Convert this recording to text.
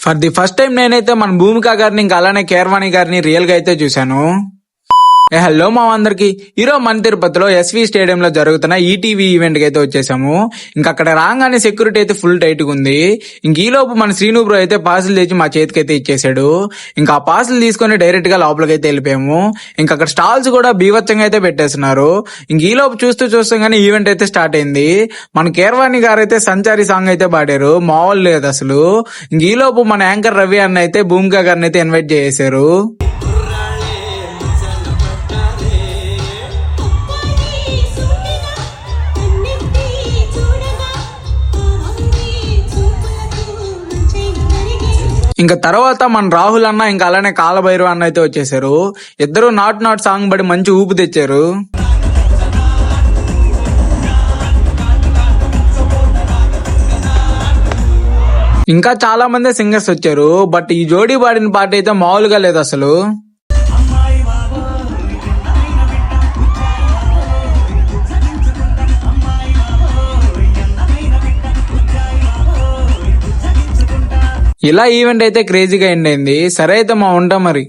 For the first time నేనైతే మన భూమిక గారిని ఇంకా అలానే కీరవాణి గారిని రియల్ గా అయితే చూశాను. హలో మా అందరికి, ఈరోజు మన తిరుపతిలో ఎస్వి స్టేడియం లో జరుగుతున్న ఈటీవీ ఈవెంట్ కి అయితే వచ్చేసాము. ఇంకా అక్కడ రాగానే సెక్యూరిటీ అయితే ఫుల్ టైట్ గా ఉంది. ఇంక ఈ లోపు మన శ్రీను బ్రో అయితే పార్సిల్ తెచ్చి మా చేతికి అయితే ఇచ్చేసాడు. ఇంకా ఆ పార్సిల్ తీసుకొని డైరెక్ట్ గా లోపలికి అయితే వెళ్ళిపోయాము. ఇంకా అక్కడ స్టాల్స్ కూడా బీభత్సంగా అయితే పెట్టేస్తున్నారు. ఇంక ఈ లోపు చూస్తూ ఈవెంట్ అయితే స్టార్ట్ అయింది. మన కీరవాణి గారు అయితే సంచారి సాంగ్ అయితే పాడారు, మామూలు లేదు అసలు. ఇంక ఈ లోపు మన యాంకర్ రవి అన్న అయితే భూమిక గారిని అయితే ఇన్వైట్ చేశారు. ఇంకా తర్వాత మన రాహుల్ అన్న ఇంకా అలానే కాలభైరవ అన్న అయితే వచ్చేసారు. ఇద్దరు నాట్ సాంగ్ పడి మంచి ఊపు తెచ్చారు. ఇంకా చాలా మంది సింగర్స్ వచ్చారు. బట్ ఈ జోడీ పాడిన పాట అయితే మామూలుగా లేదు అసలు. ఇలా ఈవెంట్ అయితే క్రేజీగా ఎండ్ అయింది. సరే అయితే మా ఉంటాం మరి.